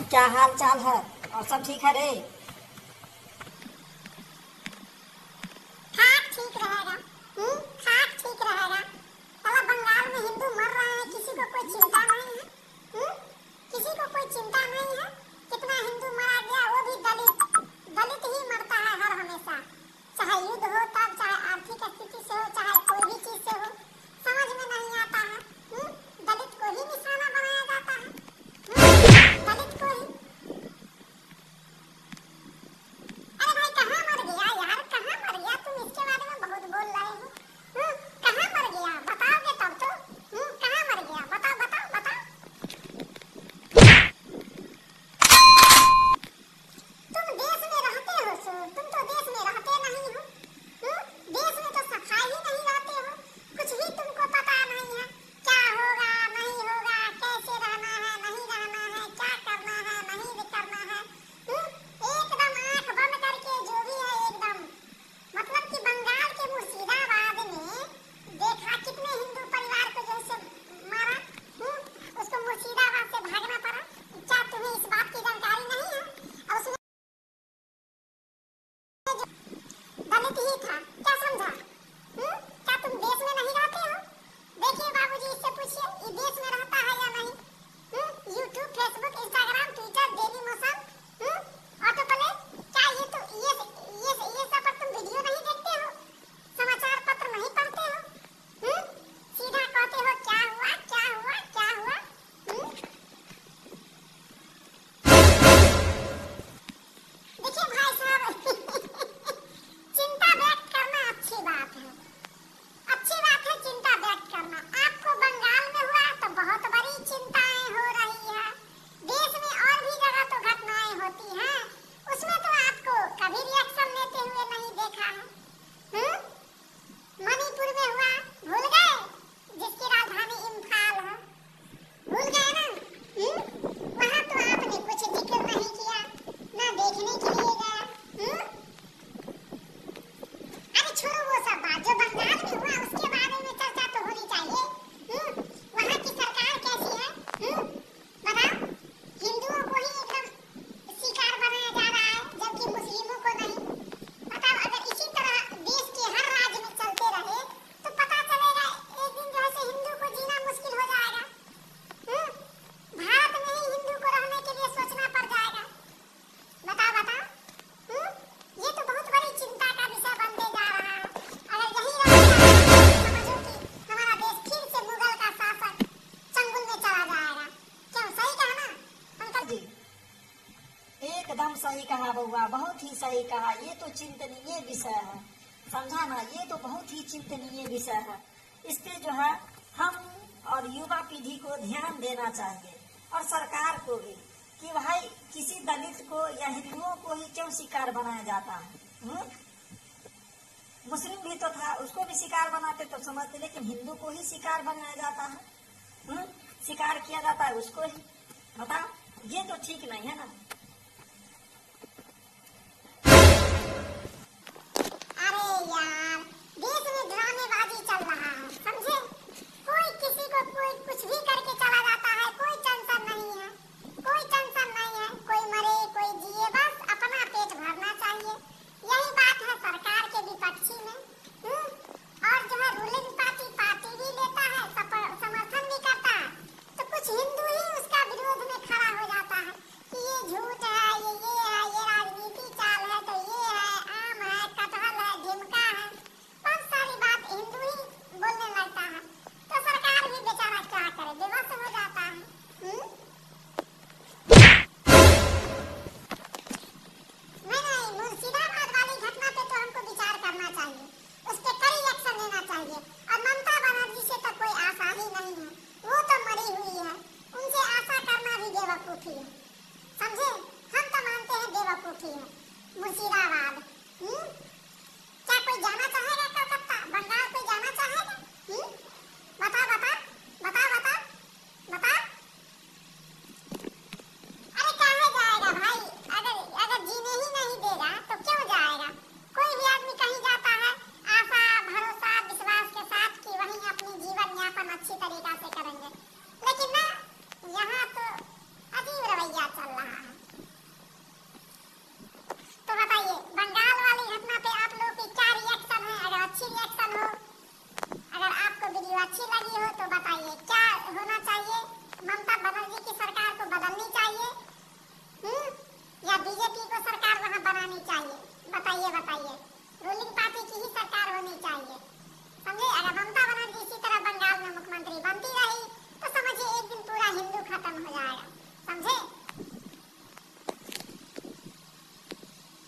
क्या हाल चाल है? और सब ठीक है रे? खाक ठीक रहेगा। खाक ठीक रहेगा। साला बंगाल में हिंदू मर रहे हैं, किसी को कोई चिंता नहीं है। किसी को कोई चिंता नहीं है। कितना हिंदू मारा गया, वो भी दलित ही मरता है हर हमेशा। चाहे युद्ध हो तब, चाहे आर्थिक स्थिति से हो, चाहे कोई भी चीज से हो, समझ में नहीं आता है। दलित को ही निशाना बनाया जाता है। दलित को ही। अरे भाई कहाँ मर गया यार, कहाँ मर गया? तुम इसके बारे में बहुत बोल रहे हो। कहाँ मर गया बताओगे तब तो। कहाँ मर गया बताओ बताओ बताओ। तुम देश में रहते हो सो, तुम तो देश में रहते नहीं हो। देश में तो सफाई ही नहीं रहते हो। कुछ भी तुमको पता नहीं है, क्या होगा नहीं होगा, कैसे रहना है नहीं रहना है, क्या करना है नहीं करना है। एकदम आंख बंद करके जो भी है एकदम। मतलब कि बंगाल के मुर्शिदाबाद में देखा कितने हिंदू परिवार को जैसे मारा, उसको मुर्शिदाबाद से भागना पड़ा। क्या तुम्हें इस बात की जानकारी नहीं है? और उसमें दलित ही था, क्या समझा? क्या तुम देश में नहीं रहते हो? देखिए बाबूजी, इससे पूछिए ये देश में रहता है या नहीं। YouTube, Facebook, Instagram, Twitter, daily motion, auto play, क्या ये सब पर तुम वीडियो नहीं देखते हो? समाचार पत्र नहीं पढ़ते हो? सीधा कहते हो क्या हुआ क्या हुआ क्या हुआ। देखिए भाई साहब, चिंता व्यक्त करना अच्छी बात है। अच्छी बात है चिंता व्यक्त करना। आपको बंगाल में हुआ तो बहुत बड़ी चिंताएं हो रही है। देश में और भी जगह तो घटनाएं होती हैं, उसमें तो आपको कभी रिएक्शन लेते हुए नहीं देखा है। मणिपुर में हुआ, भूल गए? जिसकी राजधानी इम्फाल है, भूल गए ना? वहाँ तो आपने कुछ जिक्र नहीं किया, ना देखने के लिए गया। अरे छोड़ो वो सब बात, जो बंगाल में हुआ उसके बारे में चर्चा तो होनी चाहिए। वहाँ की सरकार कैसी है? बताओ। हिंदुओं को ही एकदम शिकार बनाया जा रहा है, जबकि मुस्लिमों को नहीं। बताओ, अगर इसी तरह देश के हर राज्य में चलते रहे तो पता चलेगा एक दिन जो है से हिंदू को जीना मुश्किल हो जाएगा। भारत में ही हिंदू को रहने के लिए सोचना पड़ जाएगा। बताओ बताओ। ये तो बहुत बड़ी चिंता का विषय बनते जा रहा है। अगर यही रहेगा तो समझो कि हमारा देश फिर से मुगल का शासक चंगुल में चला जाएगा। क्यों, सही कहा ना पंकज जी? एकदम सही कहा बउआ, बहुत ही सही कहा। ये तो चिंतनीय विषय है, समझा ना? ये तो बहुत ही चिंतनीय विषय है। इस पे जो है हम और युवा पीढ़ी को ध्यान देना चाहिए, और सरकार को भी, कि भाई किसी दलित को या हिंदुओं को ही क्यों शिकार बनाया जाता है। मुस्लिम भी तो था, उसको भी शिकार बनाते तो समझते, लेकिन हिंदू को ही शिकार बनाया जाता है। शिकार किया जाता है उसको ही। बताओ, ये तो ठीक नहीं है ना? अरे यार, देश में ड्रामेबाजी चल रहा है, समझे? कोई किसी को कोई कुछ भी करके चला जाता है, कोई टेंशन नहीं है। कोई टेंशन नहीं है, कोई मरे कोई जिए, बस अपना पेट भरना चाहिए। यही बात है सरकार के विपक्षी में। और जो है रूलिंग पार्टी भी लेता है, समर्थन भी करता है, तो कुछ हिंदू ही उसका विरोध में खड़ा हो जाता है कि ये झूठ है, ये राजनीति चाल है, तो ये है, आम है, कटहल है, ढिमका है, बहुत सारी बात हिंदू ही बोलने लगता है। तो सरकार भी बेचारा क्या करे, बेबस हो जाता है। नहीं, मुर्शिदाबाद वाली घटना पे तो हमको विचार करना चाहिए, उस पे कड़ी एक्शन लेना चाहिए। और ममता बनर्जी से तो कोई आशा ही नहीं है, वो तो मरी हुई है, उनसे आशा करना भी बेवकूफी है, समझे? हम तो मानते हैं बेवकूफी है। मुर्शिदाबाद